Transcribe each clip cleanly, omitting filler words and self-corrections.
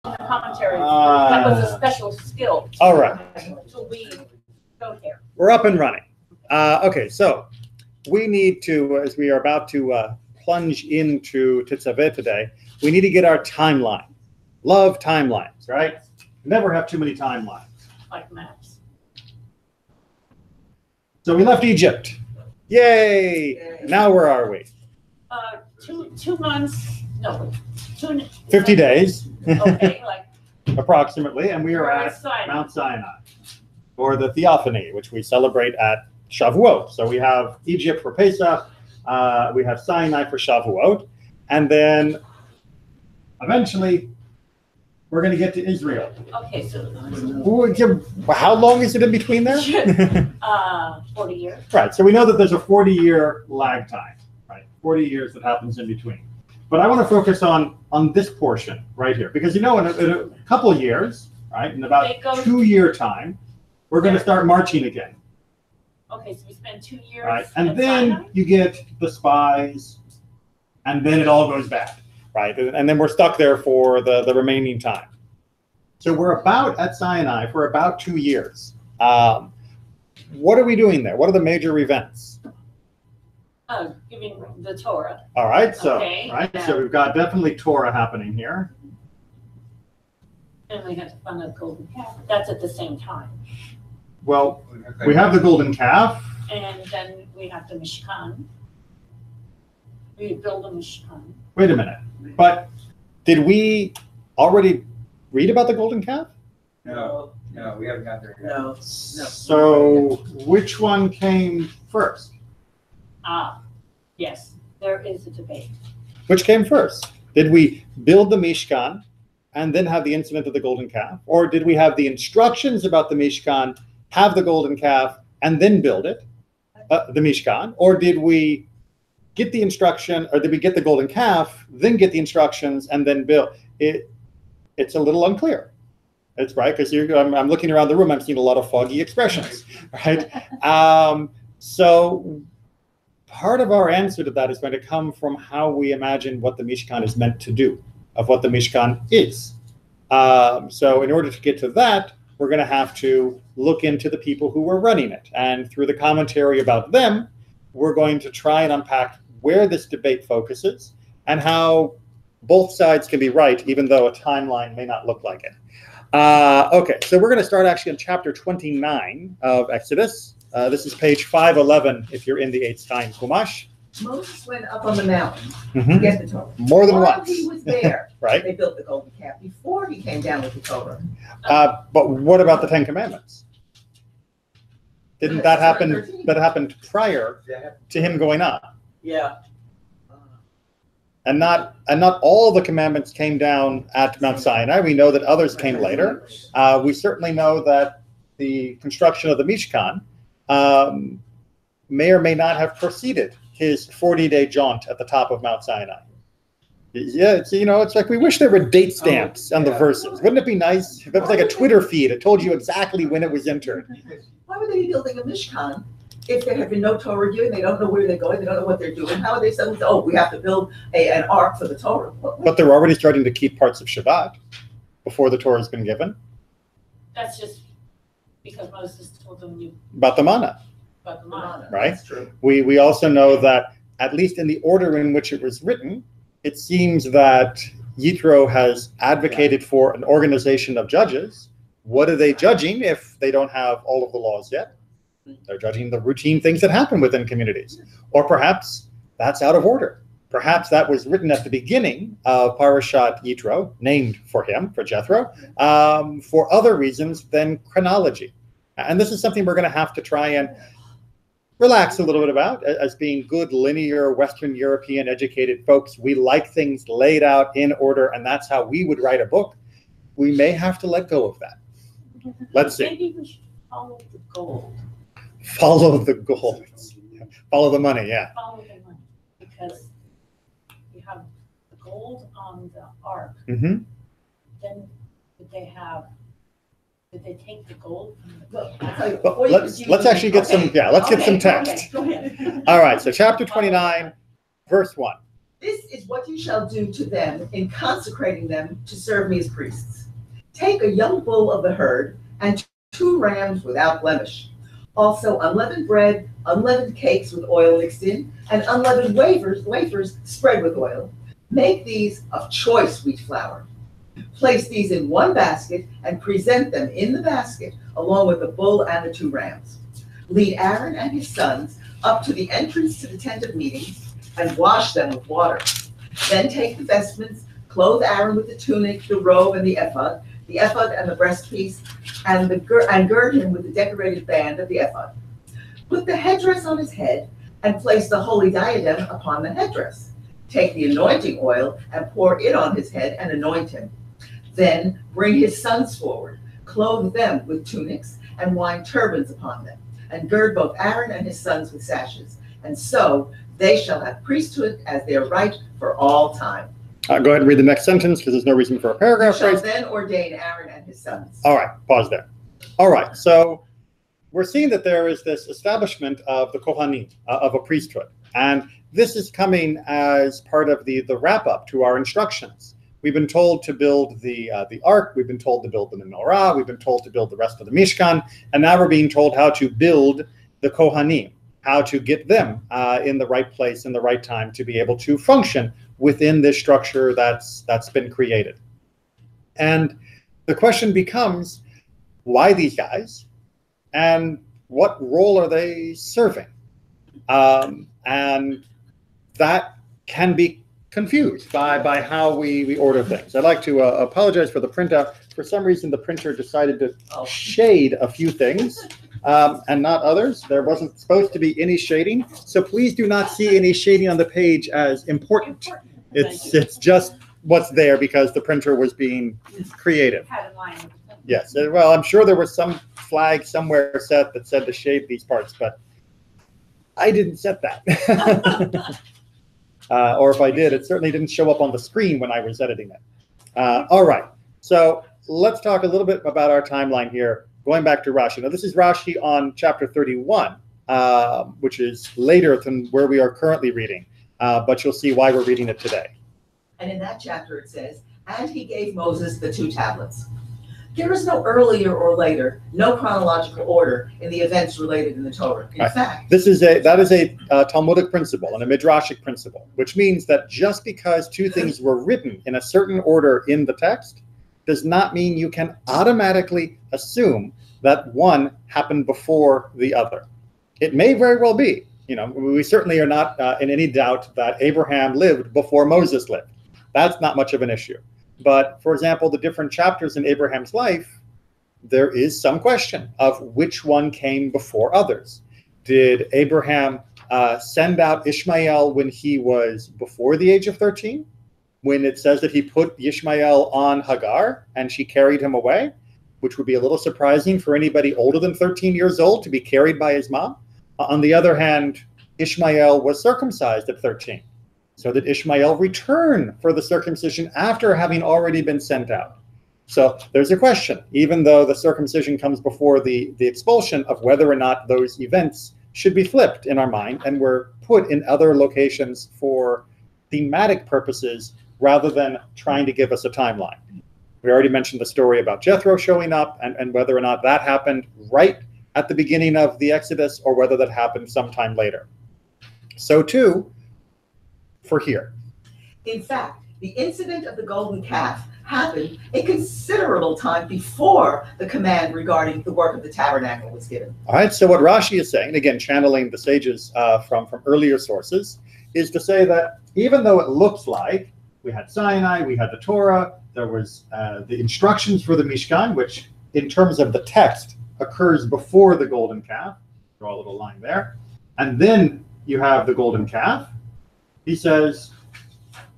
the commentary. That was a special skill. All right. So we go there. We're up and running. Okay, so we need to, as we are about to plunge into Tetzaveh today, we need to get our timeline. Love timelines, right? Never have too many timelines. Like maps. So we left Egypt. Yay! Now where are we? 2 months, no, 50 days. Okay, like approximately, and we are at Mount Sinai, or the Theophany, which we celebrate at Shavuot. So we have Egypt for Pesach, we have Sinai for Shavuot, and then eventually we're going to get to Israel. Okay, so how long is it in between there? 40 years. Right, so we know that there's a 40-year lag time, right? 40 years that happens in between. But I want to focus on this portion right here, because in a couple of years, right, in about 2-year time, we're going to start marching again. Okay, so we spend 2 years. Right, and then you get the spies, and then it all goes bad, right? And then we're stuck there for the remaining time. So we're about at Sinai for about 2 years. What are we doing there? What are the major events? Giving the Torah. All right, so okay, so we've got definitely Torah happening here. And we have to find a golden calf. That's at the same time. Well, we have the golden calf. And then we have the Mishkan. We build a Mishkan. Wait a minute. But did we already read about the golden calf? No, we haven't got there yet. No. So which one came first? Yes, there is a debate. Which came first? Did we build the Mishkan and then have the incident of the golden calf? Or did we have the instructions about the Mishkan, have the golden calf, and then build it, the Mishkan? Or did we get the instruction, or did we get the golden calf, then get the instructions, and then build? It's a little unclear. That's right, because I'm looking around the room, I'm seeing a lot of foggy expressions, right? So part of our answer to that is going to come from how we imagine what the Mishkan is meant to do, of what the Mishkan is. So in order to get to that, we're going to have to look into the people who were running it. And through the commentary about them, we're going to try and unpack where this debate focuses and how both sides can be right, even though a timeline may not look like it. Okay, so we're going to start actually in chapter 29 of Exodus. This is page 511 if you're in the Eitz Chaim Chumash. Moses went up on the mountain to get the Torah. More than While once. he was there, right? They built the golden calf before he came down with the Torah. But what about the Ten Commandments? Didn't that happen? That happened prior to him going up. Yeah. And not all the commandments came down at Mount Sinai. We know that others came later. We certainly know that the construction of the Mishkan may or may not have preceded his 40-day jaunt at the top of Mount Sinai. Yeah, it's like we wish there were date stamps on the verses. Wouldn't it be nice if it was like a Twitter feed? It told you exactly when it was entered. Why would they be building a Mishkan if there had been no Torah given? They don't know where they're going. They don't know what they're doing. How are they saying, oh, we have to build an ark for the Torah? But they're already starting to keep parts of Shabbat before the Torah has been given. That's just because Moses told them about the manna. About the manna. Right? That's true. We also know that, at least in the order in which it was written, it seems that Yitro has advocated for an organization of judges. What are they judging if they don't have all of the laws yet? They're judging the routine things that happen within communities. Or perhaps that's out of order. Perhaps that was written at the beginning of Parashat Yitro, named for him, for Jethro, for other reasons than chronology. And this is something we're going to have to try and relax a little bit about. As being good, linear, Western European educated folks, we like things laid out in order, and that's how we would write a book. We may have to let go of that. Let's see. Maybe we should follow the gold. Follow the gold. Follow the money, yeah. Follow the money. Because you have the gold on the ark. Mm-hmm. Then did they take the gold from the Well, let's actually get some, let's get some text. Go ahead. All right, so chapter 29, verse 1. This is what you shall do to them in consecrating them to serve me as priests. Take a young bull of the herd and 2 rams without blemish. Also unleavened bread, unleavened cakes with oil mixed in, and unleavened wafers spread with oil. Make these of choice wheat flour. Place these in one basket and present them in the basket along with the bull and the 2 rams. Lead Aaron and his sons up to the entrance to the tent of meeting and wash them with water. Then take the vestments, clothe Aaron with the tunic, the robe, and the ephod and the breastpiece, and gird him with the decorated band of the ephod. Put the headdress on his head and place the holy diadem upon the headdress. Take the anointing oil and pour it on his head and anoint him. Then bring his sons forward, clothe them with tunics and wine turbans upon them, and gird both Aaron and his sons with sashes. And so they shall have priesthood as their right for all time. Go ahead and read the next sentence because there's no reason for a paragraph You shall phrase. then ordain Aaron and his sons. All right, pause there. All right, so we're seeing that there is this establishment of the Kohanim, of a priesthood. And this is coming as part of the wrap-up to our instructions. We've been told to build the ark. We've been told to build the menorah. We've been told to build the rest of the Mishkan. And now we're being told how to build the Kohanim, how to get them in the right place in the right time to be able to function within this structure that's been created. And the question becomes, why these guys? And what role are they serving? And that can be confused by how we order things. I'd like to apologize for the printout. For some reason, the printer decided to shade a few things and not others. There wasn't supposed to be any shading. So please do not see any shading on the page as important. It's just what's there because the printer was being creative. Had in mind. Yes, well, I'm sure there was some flag somewhere set that said to shade these parts, but I didn't set that. Or if I did, it certainly didn't show up on the screen when I was editing it. All right, so let's talk a little bit about our timeline here, going back to Rashi. Now, this is Rashi on chapter 31, which is later than where we are currently reading, but you'll see why we're reading it today. And in that chapter it says, and he gave Moses the 2 tablets. There is no earlier or later, no chronological order in the events related in the Torah. In fact, that is a Talmudic principle and a Midrashic principle, which means that just because 2 things were written in a certain order in the text does not mean you can automatically assume that one happened before the other. It may very well be. You know, we certainly are not in any doubt that Abraham lived before Moses lived. That's not much of an issue. But, for example, the different chapters in Abraham's life, there is some question of which one came before others. Did Abraham send out Ishmael when he was before the age of 13? When it says that he put Ishmael on Hagar and she carried him away, which would be a little surprising for anybody older than 13 years old to be carried by his mom. On the other hand, Ishmael was circumcised at 13. So did Ishmael return for the circumcision after having already been sent out? So there's a question, even though the circumcision comes before the expulsion, of whether or not those events should be flipped in our mind and were put in other locations for thematic purposes rather than trying to give us a timeline. We already mentioned the story about Jethro showing up and whether or not that happened right at the beginning of the Exodus or whether that happened sometime later. So too, for here. in fact, the incident of the golden calf happened a considerable time before the command regarding the work of the tabernacle was given. All right, so what Rashi is saying, again, channeling the sages from earlier sources, is to say that even though it looks like we had Sinai, we had the Torah, there was the instructions for the Mishkan, which in terms of the text occurs before the golden calf. Draw a little line there. And then you have the golden calf. He says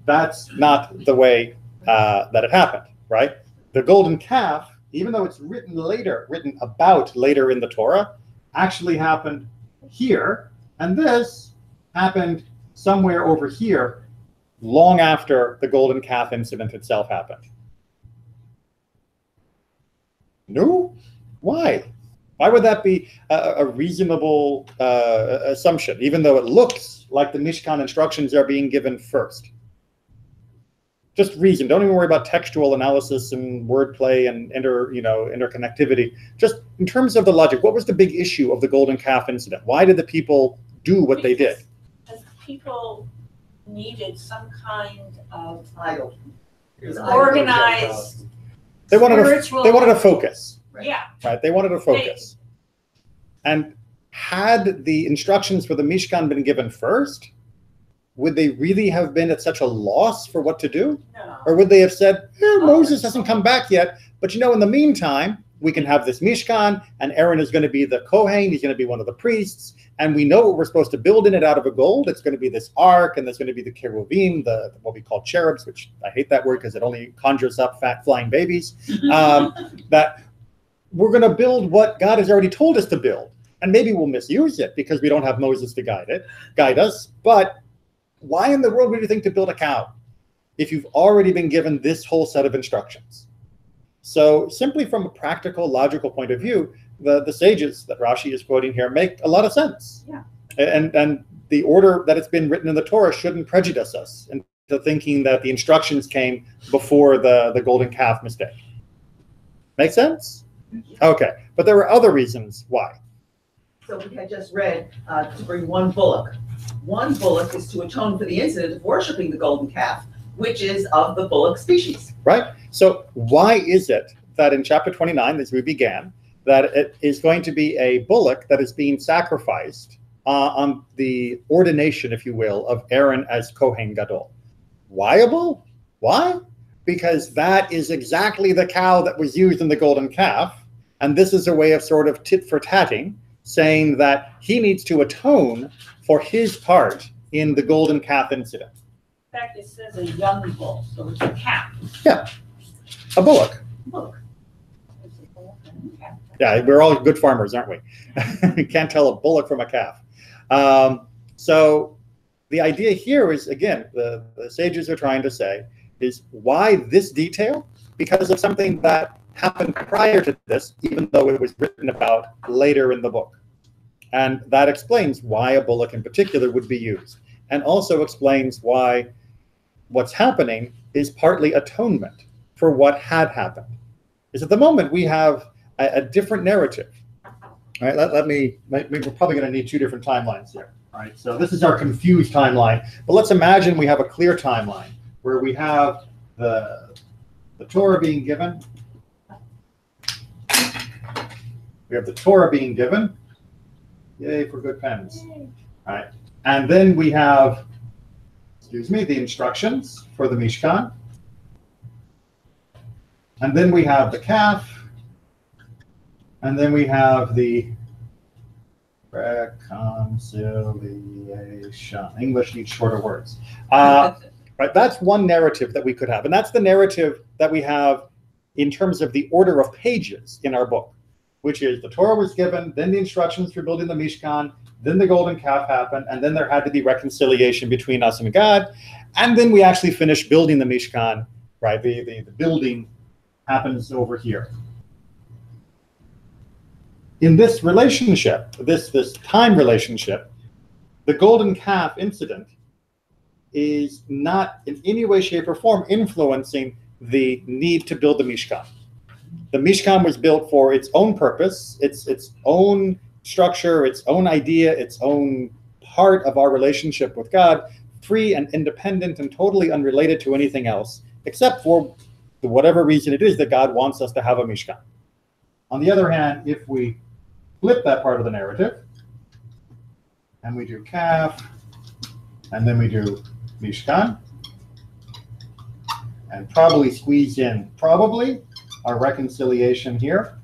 that's not the way that it happened, right? The golden calf, even though it's written about later in the Torah, actually happened here. And this happened somewhere over here long after the golden calf incident itself happened. No? Why? Why would that be a reasonable assumption, even though it looks like the Mishkan instructions are being given first? Just reason. Don't even worry about textual analysis and wordplay and interconnectivity. Just in terms of the logic, what was the big issue of the golden calf incident? Why did the people do what they did? Because people needed some kind of Idol. organized, They wanted spiritual. a focus, yeah. right? They wanted a focus. And had the instructions for the Mishkan been given first, would they really have been at such a loss for what to do? No. Or would they have said, Moses hasn't come back yet, but in the meantime, we can have this Mishkan, and Aaron is going to be the Kohen, he's going to be one of the priests, and we know what we're supposed to build in it out of a gold. It's going to be this ark, and there's going to be the cherubim, what we call cherubs, which I hate that word because it only conjures up fat flying babies, that we're going to build what God has already told us to build. And maybe we'll misuse it because we don't have Moses to guide us, but why in the world would you think to build a cow if you've already been given this whole set of instructions? So simply from a practical, logical point of view, the sages that Rashi is quoting here make a lot of sense. Yeah. And the order that it's been written in the Torah shouldn't prejudice us into thinking that the instructions came before the golden calf mistake. Make sense? Okay. But there were other reasons why. So we had just read to bring one bullock. One bullock is to atone for the incident of worshiping the golden calf, which is of the bullock species. Right? So why is it that in chapter 29, as we began, that it is going to be a bullock that is being sacrificed on the ordination, if you will, of Aaron as Kohen Gadol? Why a bull? Why? Because that is exactly the cow that was used in the golden calf, and this is a way of sort of tit for tatting, saying that he needs to atone for his part in the golden calf incident. In fact, it says a young bull, so it's a calf. Yeah, a bullock. Look. It's a bull and a calf. Yeah, we're all good farmers, aren't we? We can't tell a bullock from a calf. So the idea here is, again, the sages are trying to say, is why this detail? Because of something that happened prior to this, even though it was written about later in the book. And that explains why a bullock in particular would be used. And also explains why what's happening is partly atonement for what had happened. Is at the moment we have a different narrative. All right, we're probably going to need two different timelines here. All right, so this is our confused timeline. But let's imagine we have a clear timeline where we have the Torah being given. We have the Torah being given. Yay for good pens. All right. And then we have, the instructions for the Mishkan. And then we have the calf. And then we have the reconciliation. English needs shorter words. Right, that's one narrative that we could have. And that's the narrative that we have in terms of the order of pages in our book, which is the Torah was given, then the instructions for building the Mishkan, then the golden calf happened, and then there had to be reconciliation between us and God. And then we actually finished building the Mishkan, right? The building happens over here. In this relationship, this time relationship, the golden calf incident is not in any way, shape, or form influencing the need to build the Mishkan. The Mishkan was built for its own purpose, its own structure, its own idea, its own part of our relationship with God, free and independent and totally unrelated to anything else, except for whatever reason it is that God wants us to have a Mishkan. On the other hand, if we flip that part of the narrative, and we do calf, and then we do Mishkan, and probably squeeze in our reconciliation here.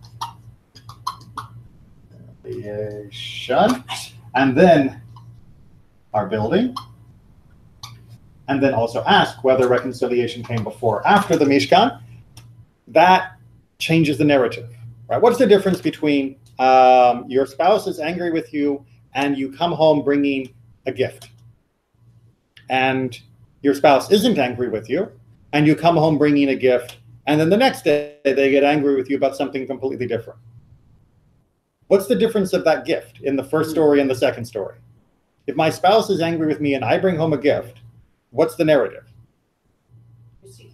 And then our building. And then also ask whether reconciliation came before or after the Mishkan. That changes the narrative, right? What's the difference between your spouse is angry with you and you come home bringing a gift? And your spouse isn't angry with you and you come home bringing a gift, and then the next day they get angry with you about something completely different. What's the difference of that gift in the first story and the second story? If my spouse is angry with me and I bring home a gift, what's the narrative? Received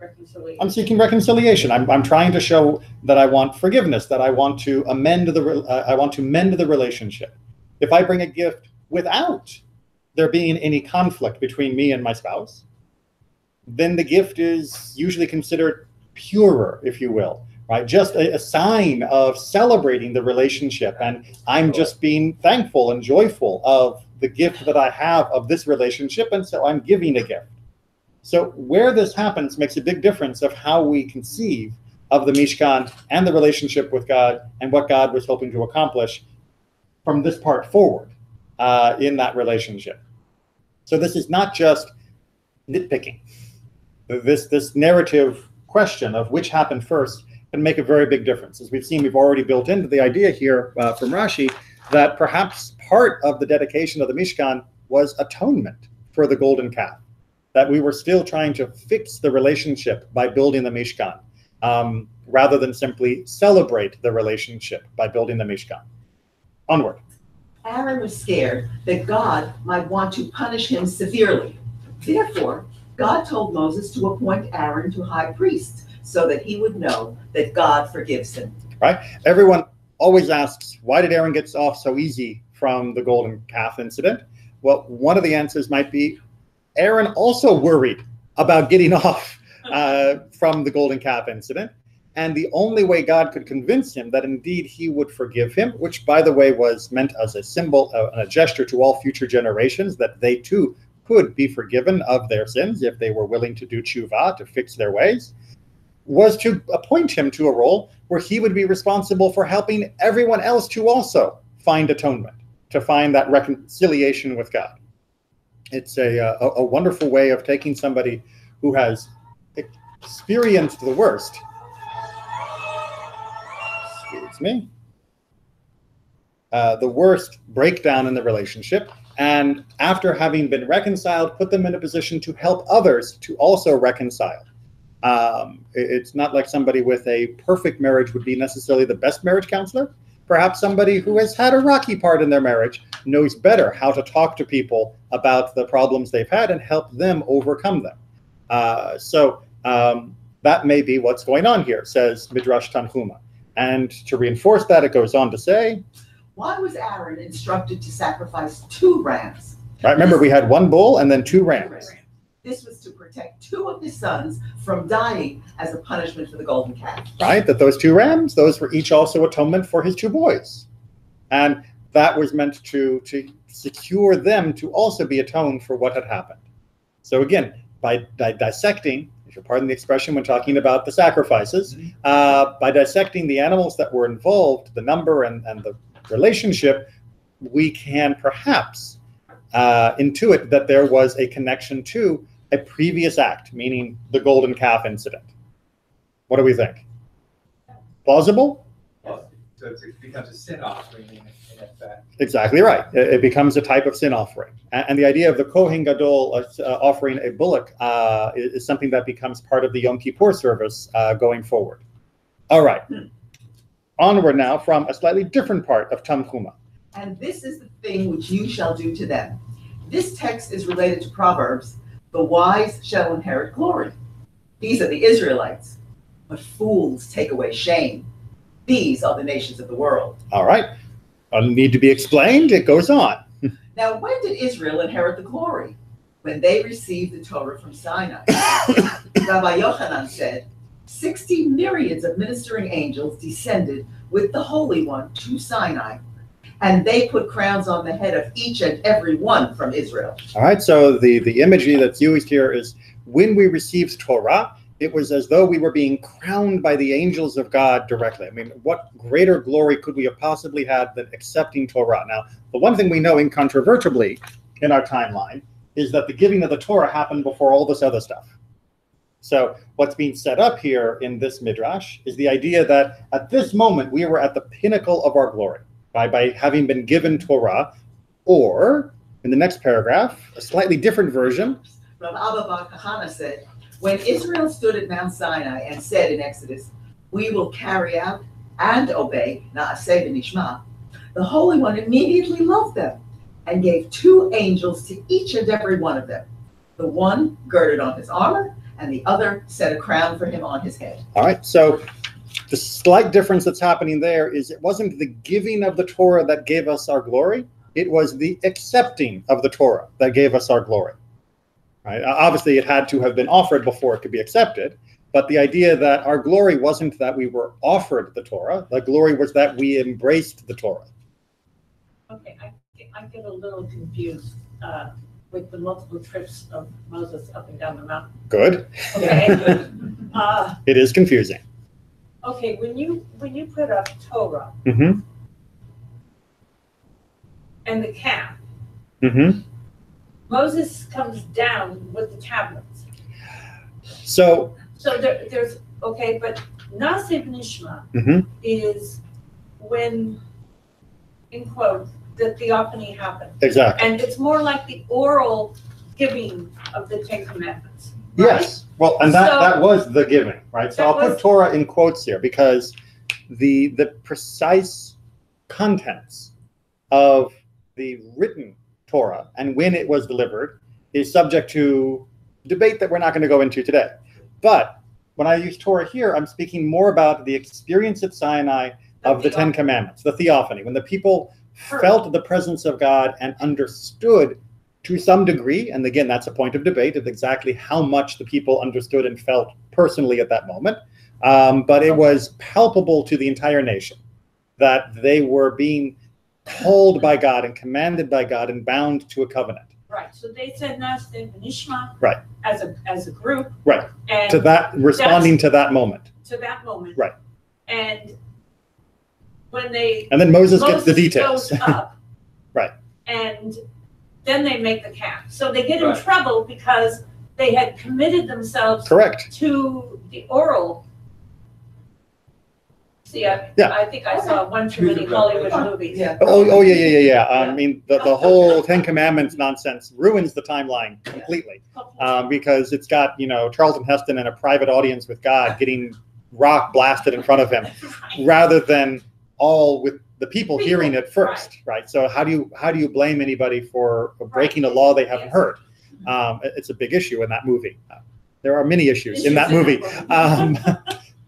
reconciliation. I'm seeking reconciliation. I'm trying to show that I want forgiveness, that I want to mend the relationship. If I bring a gift without there being any conflict between me and my spouse, then the gift is usually considered purer, if you will, right? Just a sign of celebrating the relationship. And I'm just being thankful and joyful of the gift that I have of this relationship. And so I'm giving a gift. So where this happens makes a big difference of how we conceive of the Mishkan and the relationship with God and what God was hoping to accomplish from this part forward in that relationship. So this is not just nitpicking. This narrative question of which happened first can make a very big difference. As we've seen, we've already built into the idea here from Rashi that perhaps part of the dedication of the Mishkan was atonement for the golden calf, that we were still trying to fix the relationship by building the Mishkan, rather than simply celebrate the relationship by building the Mishkan. Onward. Aaron was scared that God might want to punish him severely. Therefore, God told Moses to appoint Aaron to high priest so that he would know that God forgives him. Right? Everyone always asks, why did Aaron get off so easy from the golden calf incident? Well, one of the answers might be Aaron also worried about getting off from the golden calf incident. And the only way God could convince him that indeed he would forgive him, which, by the way, was meant as a symbol and a gesture to all future generations, that they too could be forgiven of their sins if they were willing to do tshuva, to fix their ways, was to appoint him to a role where he would be responsible for helping everyone else to also find atonement, to find that reconciliation with God. It's a wonderful way of taking somebody who has experienced the worst, the worst breakdown in the relationship, and after having been reconciled, put them in a position to help others to also reconcile. It's not like somebody with a perfect marriage would be necessarily the best marriage counselor. Perhaps somebody who has had a rocky part in their marriage knows better how to talk to people about the problems they've had and help them overcome them. So that may be what's going on here, says Midrash Tanhuma. And to reinforce that, it goes on to say, why was Aaron instructed to sacrifice 2 rams? Right, remember, we had 1 bull and then 2 rams. This was to protect 2 of his sons from dying as a punishment for the golden calf. Right, that those 2 rams, those were each also atonement for his 2 boys. And that was meant to secure them to also be atoned for what had happened. So again, by dissecting, if you'll pardon the expression when talking about the sacrifices, by dissecting the animals that were involved, the number and the relationship, we can perhaps intuit that there was a connection to a previous act, meaning the golden calf incident. What do we think? Plausible? Well, so it becomes a sin offering in effect. Exactly right. It becomes a type of sin offering. And the idea of the Kohen Gadol offering a bullock is something that becomes part of the Yom Kippur service going forward. All right. Onward now from a slightly different part of Tanhuma. And this is the thing which you shall do to them. This text is related to Proverbs. The wise shall inherit glory. These are the Israelites. But fools take away shame. These are the nations of the world. All right. Need to be explained. It goes on. Now, when did Israel inherit the glory? When they received the Torah from Sinai. Rabbi Yochanan said, 60 myriads of ministering angels descended with the Holy One to Sinai, and they put crowns on the head of each and every one from Israel. All right, so the imagery that's used here is when we received Torah, it was as though we were being crowned by the angels of God directly. I mean, what greater glory could we have possibly had than accepting Torah? Now, the one thing we know incontrovertibly in our timeline is that the giving of the Torah happened before all this other stuff. So what's being set up here in this midrash is the idea that at this moment we were at the pinnacle of our glory by having been given Torah, or in the next paragraph, a slightly different version. Rabbi Abba Bar Kahana said, when Israel stood at Mount Sinai and said in Exodus, we will carry out and obey Na'aseh v'nishma, the Holy One immediately loved them and gave 2 angels to each and every one of them, the one girded on his armor and the other set a crown for him on his head. All right, so the slight difference that's happening there is it wasn't the giving of the Torah that gave us our glory. It was the accepting of the Torah that gave us our glory. Right? Obviously, it had to have been offered before it could be accepted. But the idea that our glory wasn't that we were offered the Torah. The glory was that we embraced the Torah. Okay, I get a little confused with the multiple trips of Moses up and down the mountain. Good. Okay. It is confusing. Okay, when you put up Torah Mm-hmm. and the calf, Mm-hmm. Moses comes down with the tablets. So there's, okay, but Nasiv Nishma mm-hmm. is when, in quotes, the theophany happened. Exactly. And it's more like the oral giving of the Ten Commandments. Right? Yes. Well, and that was the giving, right? So I'll put Torah in quotes here because the precise contents of the written Torah and when it was delivered is subject to debate that we're not going to go into today. But when I use Torah here, I'm speaking more about the experience at Sinai of the Ten Commandments, the theophany, when the people felt the presence of God and understood to some degree, and again, that's a point of debate of exactly how much the people understood and felt personally at that moment, but it was palpable to the entire nation that they were being called by God and commanded by God and bound to a covenant. Right. So they said Nasiv Nishma. Right. As a group. Right. And to that, responding to that moment. To that moment. Right. And when and then Moses gets the details. Goes up, right. And then they make the calf. So they get in trouble because they had committed themselves correct to the oral. See, I think I saw one too many Hollywood movies. Yeah. Yeah. I mean, the whole Ten Commandments nonsense ruins the timeline completely because it's got, Charlton Heston in a private audience with God getting rock blasted in front of him rather than all with the people hearing it first, right? So how do you blame anybody for breaking a law they haven't heard? It's a big issue in that movie. There are many issues in that movie.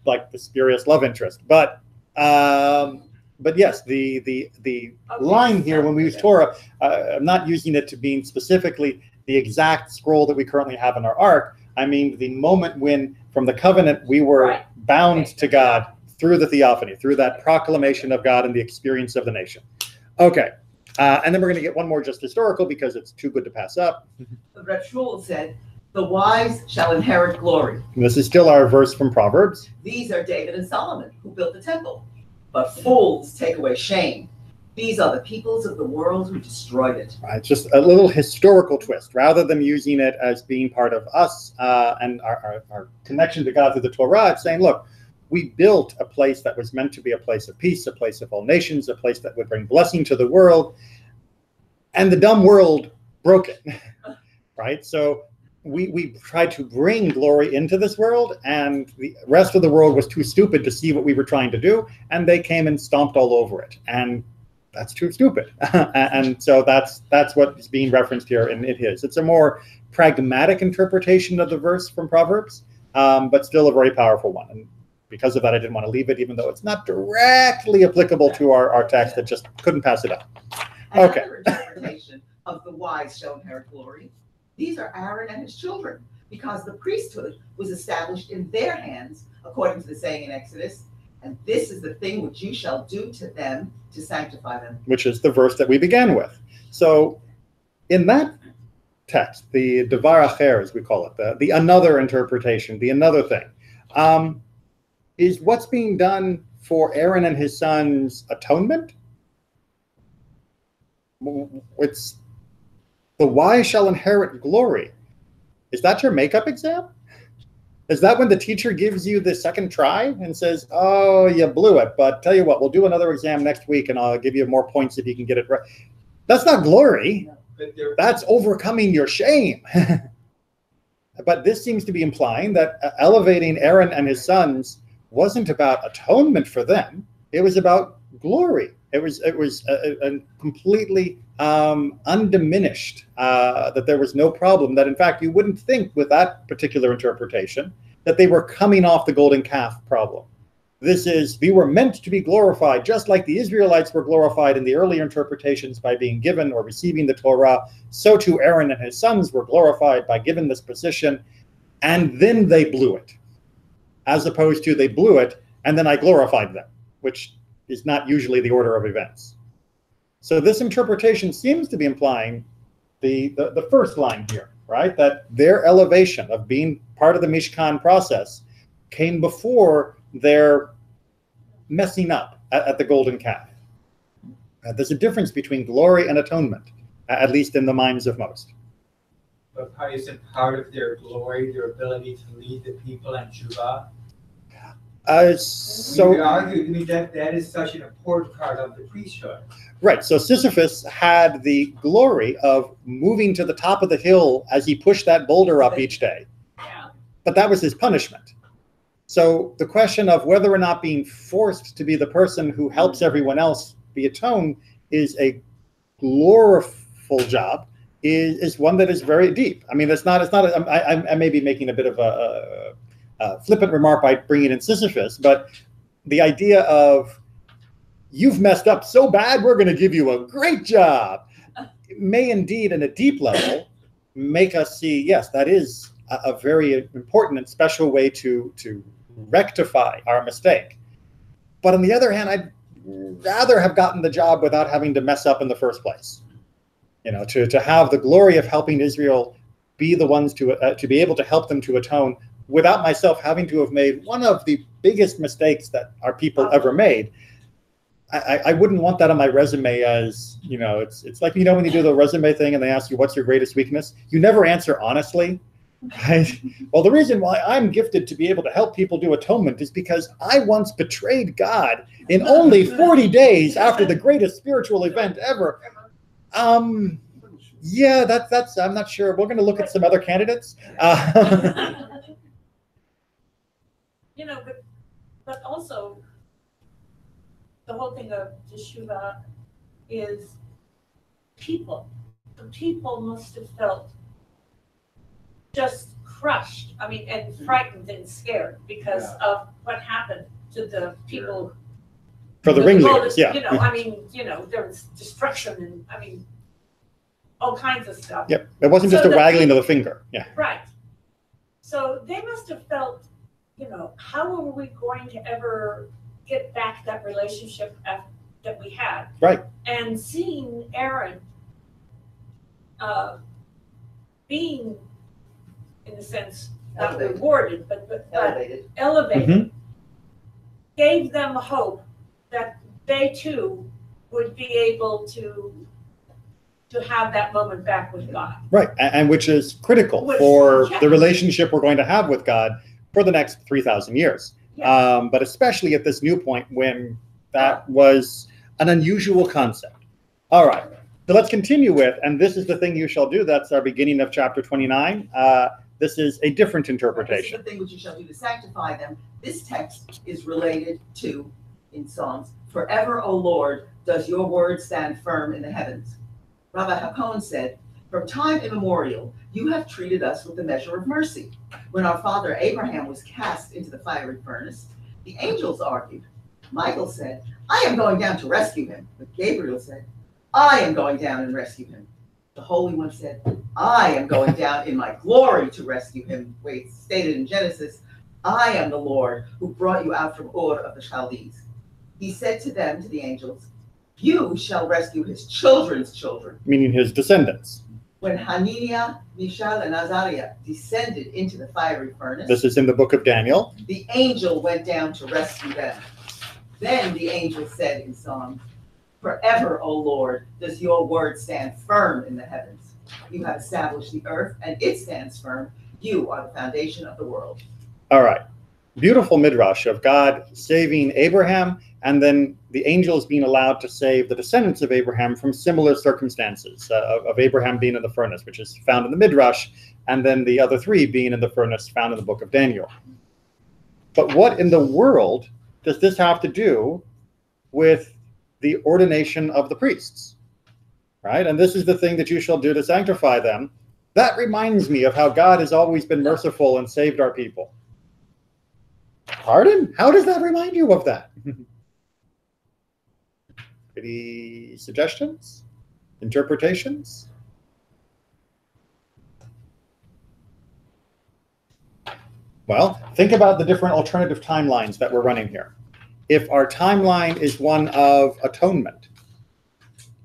Like the spurious love interest, but yes, the line here when we use Torah, I'm not using it to mean specifically the exact scroll that we currently have in our ark. I mean the moment when from the covenant we were bound to God through the theophany, through that proclamation of God and the experience of the nation. Okay, and then we're going to get one more just historical because it's too good to pass up. Reb Shmuel said, "The wise shall inherit glory." And this is still our verse from Proverbs. These are David and Solomon who built the temple. But fools take away shame. These are the peoples of the world who destroyed it. Right, just a little historical twist. Rather than using it as being part of us and our connection to God through the Torah, it's saying, look, we built a place that was meant to be a place of peace, a place of all nations, a place that would bring blessing to the world. And the dumb world broke it, right? So we tried to bring glory into this world, and the rest of the world was too stupid to see what we were trying to do, and they came and stomped all over it. And that's too stupid. And so that's what is being referenced here in his. It's a more pragmatic interpretation of the verse from Proverbs, but still a very powerful one. And because of that, I didn't want to leave it, even though it's not directly applicable to our text. That just couldn't pass it up. Okay. Another interpretation of the wise shall inherit glory. These are Aaron and his children, because the priesthood was established in their hands, according to the saying in Exodus, and this is the thing which you shall do to them to sanctify them. Which is the verse that we began with. So in that text, the Devar Acher, as we call it, the another interpretation, the another thing, is what's being done for Aaron and his sons' atonement. It's the wise shall inherit glory. Is that your makeup exam? Is that when the teacher gives you the second try and says, oh, you blew it, but tell you what, we'll do another exam next week and I'll give you more points if you can get it right? That's not glory. That's overcoming your shame. But this seems to be implying that elevating Aaron and his sons wasn't about atonement for them. It was about glory It was a completely undiminished, that there was no problem, that in fact you wouldn't think with that particular interpretation that they were coming off the golden calf problem. This is, we were meant to be glorified, just like the Israelites were glorified in the earlier interpretations by being given or receiving the Torah, so too Aaron and his sons were glorified by given this position, and then they blew it. As opposed to they blew it, and then I glorified them, which is not usually the order of events. So this interpretation seems to be implying the first line here, right? That their elevation of being part of the Mishkan process came before their messing up at the golden calf. There's a difference between glory and atonement, at least in the minds of most. But isn't part of their glory their ability to lead the people in Tshuva? So we would argue, I mean, that is such an important part of the priesthood. Right. So Sisyphus had the glory of moving to the top of the hill as he pushed that boulder up each day. Yeah. But that was his punishment. So the question of whether or not being forced to be the person who helps everyone else be atoned is a gloriful job is one that is very deep. I mean, I may be making a bit of a flippant remark by bringing in Sisyphus, but the idea of you've messed up so bad, we're going to give you a great job, may indeed, in a deep level, make us see, yes, that is a very important and special way to rectify our mistake. But on the other hand, I'd rather have gotten the job without having to mess up in the first place. You know, to have the glory of helping Israel be the ones to be able to help them to atone without myself having to have made one of the biggest mistakes that our people ever made. I wouldn't want that on my resume as, you know, it's like, you know, when you do the resume thing and they ask you, what's your greatest weakness? You never answer honestly. Right? Well, the reason why I'm gifted to be able to help people do atonement is because I once betrayed God in only 40 days after the greatest spiritual event ever. Yeah, that's I'm not sure. We're going to look at some other candidates. You know, but also the whole thing of Teshuvah is people. The people must have felt just crushed. I mean, and frightened and scared because of what happened to the people. For the ringleaders, yeah. You know, I mean, you know, there was destruction and, I mean, all kinds of stuff. Yep, it wasn't just a waggling of the finger. Yeah. Right. So they must have felt, you know, how are we going to ever get back that relationship that we had? Right. And seeing Aaron being, in a sense, not Elevated. rewarded, but Elevated. gave them hope that they too would be able to have that moment back with God. Right, and which is critical for the relationship we're going to have with God for the next 3,000 years. Yes. But especially at this new point when that was an unusual concept. All right, so let's continue with, and this is the thing you shall do. That's our beginning of chapter 29. This is a different interpretation. This is the thing which you shall do to sanctify them. This text is related to, in Psalms, forever, O Lord, does your word stand firm in the heavens. Rabbi Hakon said, from time immemorial, you have treated us with the measure of mercy. When our father Abraham was cast into the fiery furnace, the angels argued. Michael said, I am going down to rescue him. But Gabriel said, I am going down and rescue him. The Holy One said, I am going down in my glory to rescue him. Wait, stated in Genesis, I am the Lord who brought you out from Ur of the Chaldees. He said to them, to the angels, you shall rescue his children's children. Meaning his descendants. When Hananiah, Mishael, and Azariah descended into the fiery furnace, This is in the book of Daniel. the angel went down to rescue them. Then the angel said in Psalm, forever, O Lord, does your word stand firm in the heavens. You have established the earth, and it stands firm. You are the foundation of the world. All right. Beautiful midrash of God saving Abraham, and then the angels being allowed to save the descendants of Abraham from similar circumstances, of Abraham being in the furnace, which is found in the midrash, and then the other three being in the furnace found in the book of Daniel. But what in the world does this have to do with the ordination of the priests, right? And this is the thing that you shall do to sanctify them. That reminds me of how God has always been merciful and saved our people. Pardon? How does that remind you of that? Any suggestions? Interpretations? Well, think about the different alternative timelines that we're running here. If our timeline is one of atonement,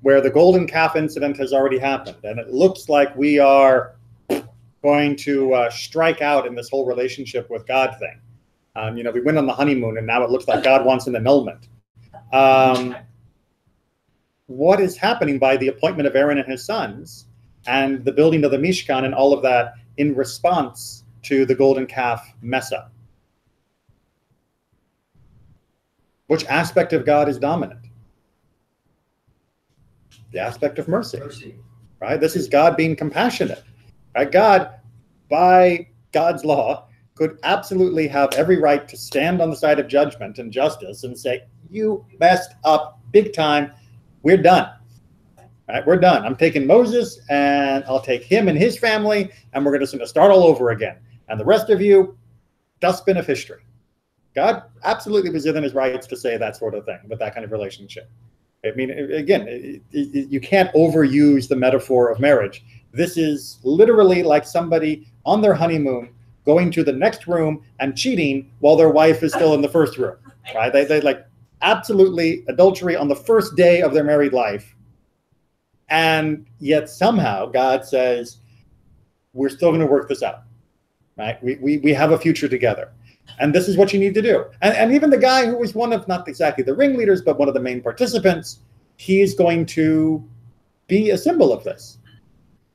where the golden calf incident has already happened, and it looks like we are going to strike out in this whole relationship with God thing. We went on the honeymoon, and now it looks like God wants an annulment. What is happening by the appointment of Aaron and his sons and the building of the Mishkan and all of that in response to the golden calf mess up? Which aspect of God is dominant? The aspect of mercy. Right? This is God being compassionate. Right? God, by God's law, could absolutely have every right to stand on the side of judgment and justice and say, you messed up big time. We're done. Right? We're done. I'm taking Moses, and I'll take him and his family, and we're just going to start all over again. And the rest of you, dustbin of history. God absolutely was within his rights to say that sort of thing with that kind of relationship. I mean, again, you can't overuse the metaphor of marriage. This is literally like somebody on their honeymoon going to the next room and cheating while their wife is still in the first room, right? They like absolutely adultery on the first day of their married life. And yet somehow God says, we're still going to work this out, right? We have a future together. And this is what you need to do. And even the guy who was one of, not exactly the ringleaders, but one of the main participants, he is going to be a symbol of this.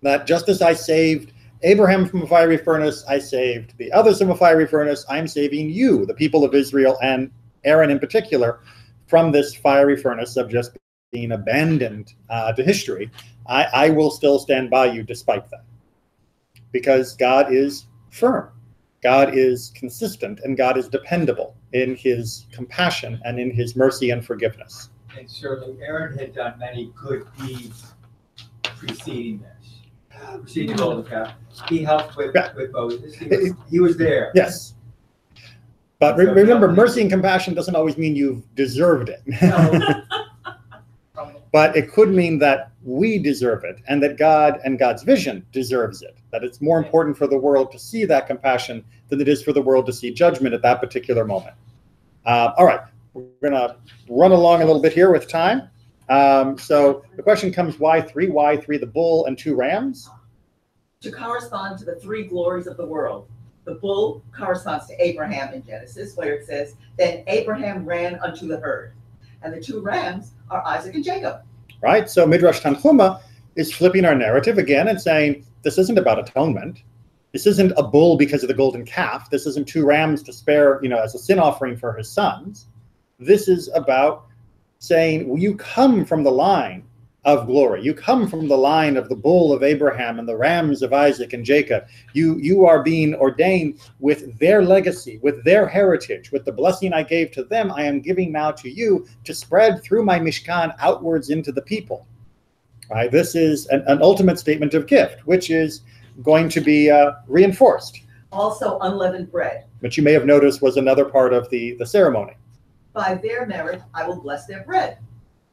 That just as I saved Abraham from a fiery furnace, I saved the others from a fiery furnace, I'm saving you, the people of Israel, and Aaron in particular, from this fiery furnace of just being abandoned to history. I will still stand by you despite that. Because God is firm. God is consistent, and God is dependable in his compassion and in his mercy and forgiveness. And certainly Aaron had done many good deeds preceding this. Preceding the golden calf. He helped with Moses. He was there. Yes. But remember, mercy and compassion doesn't always mean you've deserved it. No. But it could mean that we deserve it, and that God and God's vision deserves it. That it's more important for the world to see that compassion than it is for the world to see judgment at that particular moment. All right, we're going to run along a little bit here with time. So the question comes, why three? Why three, the bull and 2 rams? To correspond to the 3 glories of the world. The bull corresponds to Abraham in Genesis, where it says, then Abraham ran unto the herd. And the 2 rams are Isaac and Jacob. Right. So Midrash Tanchuma is flipping our narrative again and saying, this isn't about atonement. This isn't a bull because of the golden calf. This isn't 2 rams to spare, as a sin offering for his sons. This is about saying, well, you come from the line of glory. You come from the line of the bull of Abraham and the rams of Isaac and Jacob. You are being ordained with their legacy, with their heritage, with the blessing I gave to them, I am giving now to you to spread through my Mishkan outwards into the people. Right? This is an ultimate statement of gift, which is going to be reinforced. Also unleavened bread. Which you may have noticed was another part of the ceremony. By their merit, I will bless their bread.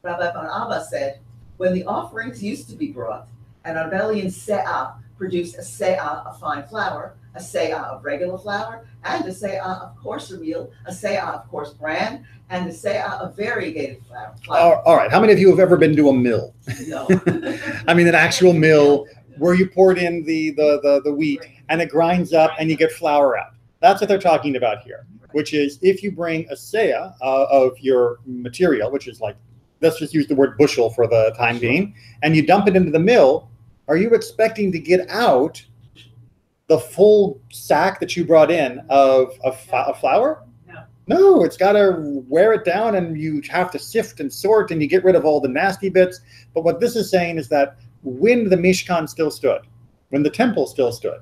Rabbi Bar Abba said, when the offerings used to be brought, an Arbelian se'ah produced a se'ah of fine flour, a se'ah of regular flour, and a se'ah of coarser meal, a se'ah of coarse bran, and a se'ah of variegated flour. All right. How many of you have ever been to a mill? No. I mean, an actual mill where you poured in the wheat and it grinds up and you get flour out. That's what they're talking about here, which is if you bring a se'ah of your material, which is like, let's just use the word bushel for the time being, and you dump it into the mill, are you expecting to get out the full sack that you brought in of flour? No. No, it's got to wear it down, and you have to sift and sort, and you get rid of all the nasty bits. But what this is saying is that when the Mishkan still stood, when the temple still stood,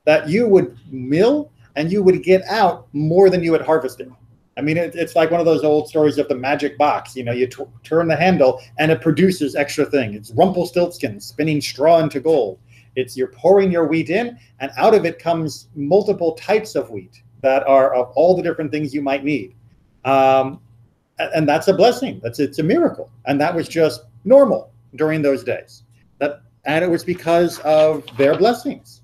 that you would mill and you would get out more than you had harvested. I mean, it's like one of those old stories of the magic box. You know, you turn the handle and it produces extra thing. It's Rumpelstiltskin spinning straw into gold. It's you're pouring your wheat in, and out of it comes multiple types of wheat that are of all the different things you might need. And that's a blessing. It's a miracle. And that was just normal during those days. And it was because of their blessings.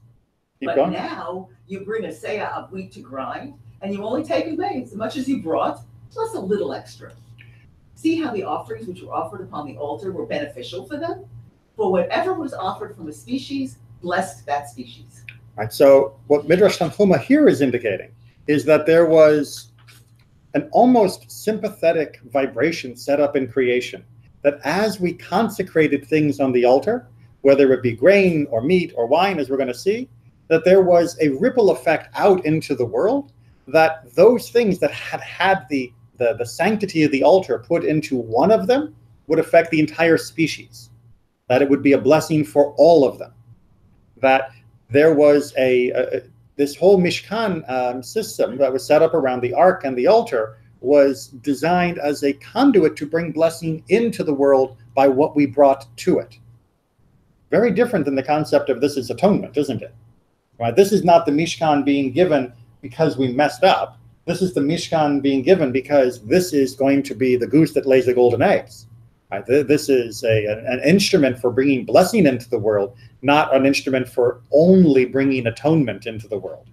Keep But going. now you bring a seah of wheat to grind, and you only take away as much as you brought, plus a little extra. See how the offerings which were offered upon the altar were beneficial for them? For whatever was offered from a species blessed that species. Right. So what Midrash Tanhuma here is indicating is that there was an almost sympathetic vibration set up in creation, that as we consecrated things on the altar, whether it be grain or meat or wine, as we're going to see, that there was a ripple effect out into the world, that those things that had the sanctity of the altar put into one of them would affect the entire species, that it would be a blessing for all of them, that there was this whole Mishkan system that was set up around the ark and the altar was designed as a conduit to bring blessing into the world by what we brought to it. Very different than the concept of this is atonement, isn't it? Right? This is not the Mishkan being given because we messed up. This is the Mishkan being given because this is going to be the goose that lays the golden eggs. Right? This is an instrument for bringing blessing into the world, not an instrument for only bringing atonement into the world,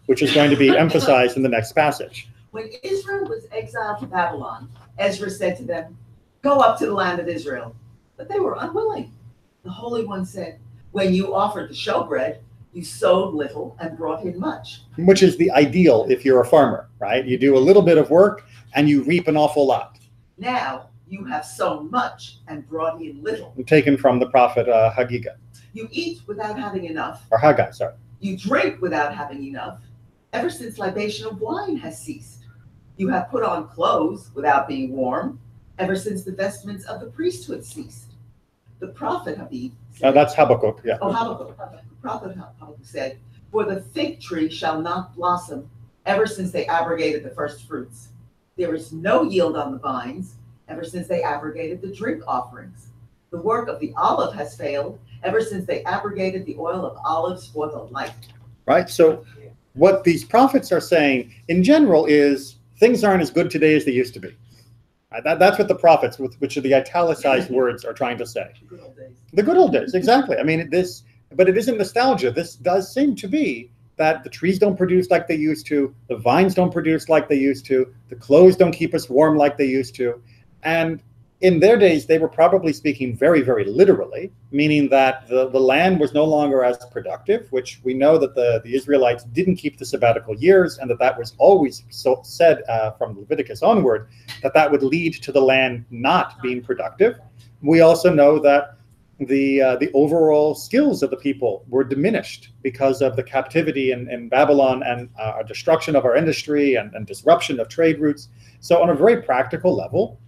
which is going to be emphasized in the next passage. When Israel was exiled to Babylon, Ezra said to them, "Go up to the land of Israel." But they were unwilling. The Holy One said, "When you offered the showbread, you sowed little and brought in much." Which is the ideal if you're a farmer, right? You do a little bit of work and you reap an awful lot. Now you have sown much and brought in little. Taken from the prophet Haggai. You eat without having enough. Or Haggai, sorry. You drink without having enough. Ever since libation of wine has ceased. You have put on clothes without being warm. Ever since the vestments of the priesthood ceased. The prophet Habib said, That's Habakkuk, yeah. Oh, Habakkuk. The prophet Habakkuk said, "For the fig tree shall not blossom ever since they abrogated the first fruits. There is no yield on the vines ever since they abrogated the drink offerings. The work of the olive has failed ever since they abrogated the oil of olives for the light." Right? So what these prophets are saying in general is things aren't as good today as they used to be. Right? That's what the prophets, which are the italicized words, are trying to say. Good old days. The good old days, exactly. I mean, but it isn't nostalgia. This does seem to be that the trees don't produce like they used to, the vines don't produce like they used to, the clothes don't keep us warm like they used to. And in their days, they were probably speaking very, very literally, meaning that the land was no longer as productive, which we know that the Israelites didn't keep the sabbatical years, and that was always said from Leviticus onward, that would lead to the land not being productive. We also know that the overall skills of the people were diminished because of the captivity in Babylon and destruction of our industry and disruption of trade routes. So on a very practical level,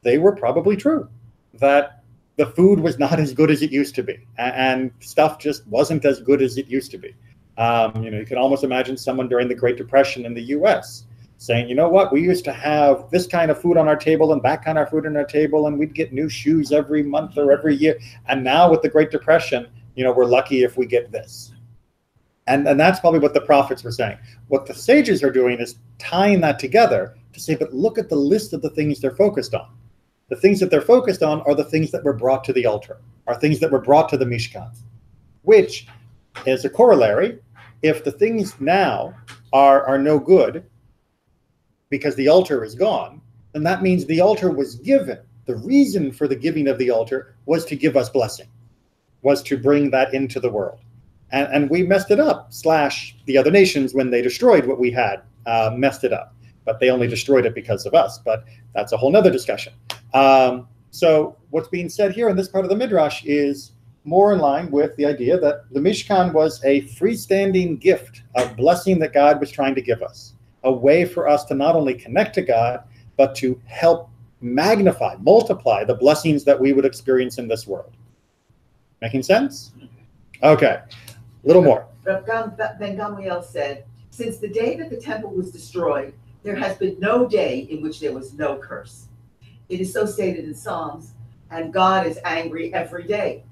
they were probably true, that the food was not as good as it used to be, and stuff just wasn't as good as it used to be. You can almost imagine someone during the Great Depression in the US saying, you know what, we used to have this kind of food on our table and that kind of food on our table, and we'd get new shoes every month or every year. And now with the Great Depression, we're lucky if we get this. And that's probably what the prophets were saying. What the sages are doing is tying that together to say, but look at the list of the things they're focused on. The things that they're focused on are the things that were brought to the altar, are things that were brought to the Mishkan, which, as a corollary, if the things now are no good because the altar is gone, then that means the altar was given. The reason for the giving of the altar was to give us blessing, was to bring that into the world. And we messed it up, / the other nations, when they destroyed what we had, messed it up. But they only destroyed it because of us. But that's a whole nother discussion. So what's being said here in this part of the Midrash is more in line with the idea that the Mishkan was a freestanding gift of blessing that God was trying to give us, a way for us to not only connect to God, but to help magnify, multiply the blessings that we would experience in this world. Making sense? Okay, a little more. Ben Gamliel said, "Since the day that the temple was destroyed, There has been no day in which there was no curse. It is so stated in Psalms, and God is angry every day.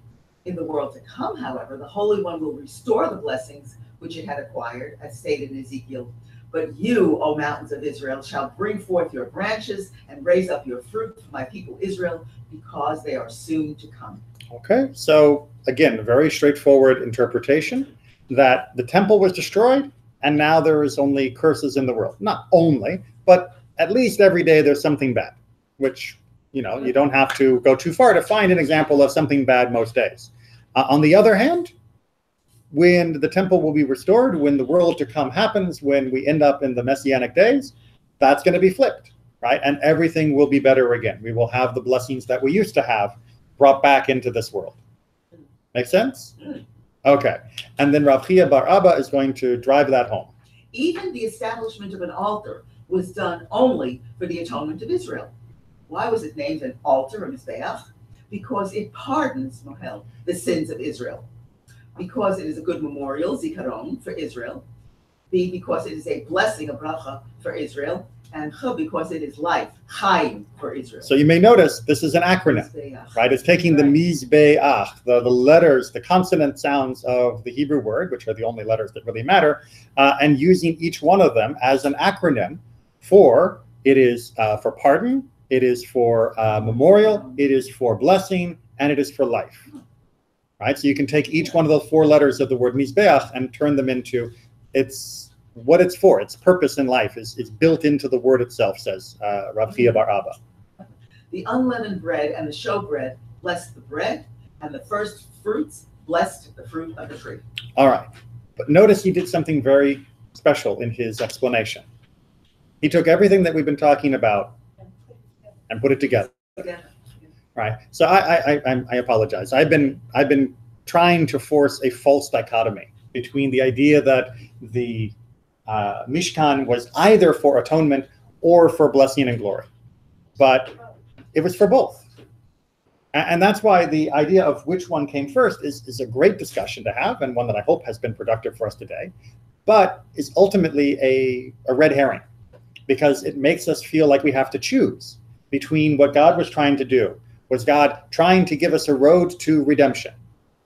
In the world to come, however, the Holy One will restore the blessings which it had acquired, as stated in Ezekiel. But you, O mountains of Israel, shall bring forth your branches and raise up your fruit for my people Israel, because they are soon to come. Okay, so again, a very straightforward interpretation that the temple was destroyed and now there is only curses in the world. Not only, but at least every day there's something bad, which, you know, you don't have to go too far to find an example of something bad most days. On the other hand, when the temple will be restored, when the world to come happens, when we end up in the Messianic days, that's going to be flipped, right? And everything will be better again. We will have the blessings that we used to have brought back into this world. Make sense? Okay. And then Rav Chia Bar Abba is going to drive that home. Even the establishment of an altar was done only for the atonement of Israel. Why was it named an altar, a mizbeach? Because it pardons, Mohel, the sins of Israel. Because it is a good memorial, zikaron, for Israel. B, because it is a blessing, a bracha, for Israel. And ch, because it is life, chaim, for Israel. So you may notice this is an acronym, right? It's taking the mizbeach, the letters, the consonant sounds of the Hebrew word, which are the only letters that really matter, and using each one of them as an acronym for, it is for pardon, it is for memorial, it is for blessing, and it is for life, right? So you can take each one of the four letters of the word mizbeach and turn them into what it's for. Its purpose in life is built into the word itself, says Rav Chia Bar Abba. The unleavened bread and the showbread blessed the bread, and the first fruits blessed the fruit of the tree. All right. But notice he did something very special in his explanation. He took everything that we've been talking about and put it together. Right. So I apologize. I've been trying to force a false dichotomy between the idea that the Mishkan was either for atonement or for blessing and glory, but it was for both. And that's why the idea of which one came first is a great discussion to have, and one that I hope has been productive for us today, but is ultimately a red herring, because it makes us feel like we have to choose between what God was trying to do. Was God trying to give us a road to redemption?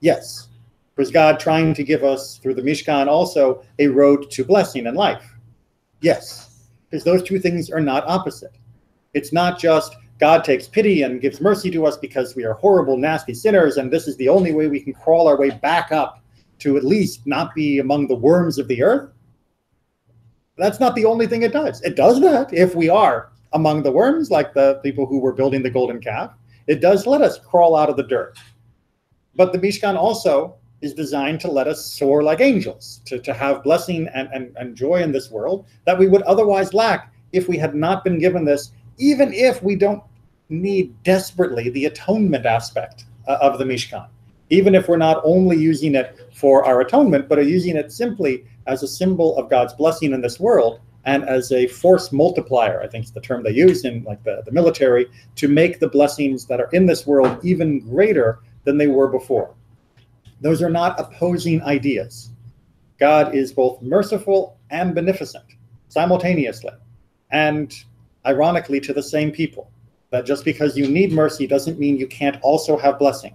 Yes. Was God trying to give us, through the Mishkan, also a road to blessing and life? Yes. Because those two things are not opposite. It's not just God takes pity and gives mercy to us because we are horrible, nasty sinners, and this is the only way we can crawl our way back up to at least not be among the worms of the earth. That's not the only thing it does. It does that if we are among the worms, like the people who were building the golden calf. It does let us crawl out of the dirt. But the Mishkan also is designed to let us soar like angels, to have blessing and joy in this world that we would otherwise lack if we had not been given this, even if we don't need desperately the atonement aspect of the Mishkan. Even if we're not only using it for our atonement, but are using it simply as a symbol of God's blessing in this world and as a force multiplier, I think is the term they use in like the military, to make the blessings that are in this world even greater than they were before. Those are not opposing ideas. God is both merciful and beneficent simultaneously, and ironically to the same people. That just because you need mercy doesn't mean you can't also have blessing.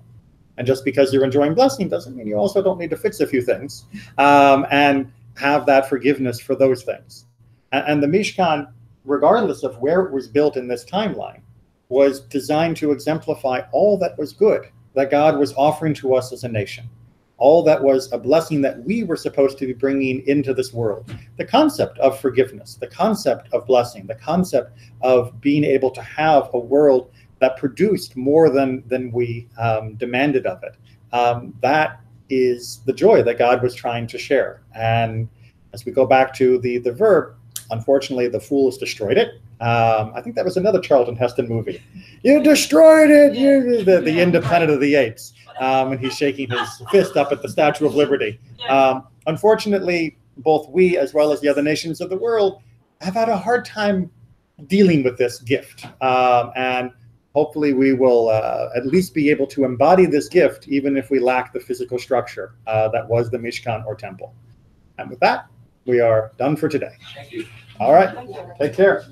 And just because you're enjoying blessing doesn't mean you also don't need to fix a few things and have that forgiveness for those things. And the Mishkan, regardless of where it was built in this timeline, was designed to exemplify all that was good that God was offering to us as a nation. All that was a blessing that we were supposed to be bringing into this world. The concept of forgiveness, the concept of blessing, the concept of being able to have a world that produced more than we demanded of it. That is the joy that God was trying to share. And as we go back to the verb, unfortunately, the fool has destroyed it. I think that was another Charlton Heston movie. You destroyed it! You, the Independent of the Apes. And he's shaking his fist up at the Statue of Liberty. Unfortunately, both we as well as the other nations of the world have had a hard time dealing with this gift. And hopefully we will at least be able to embody this gift, even if we lack the physical structure that was the Mishkan or temple. And with that, we are done for today. Thank you. All right, Thank you. take care.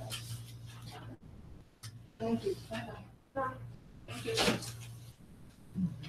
Thank you. Thank you.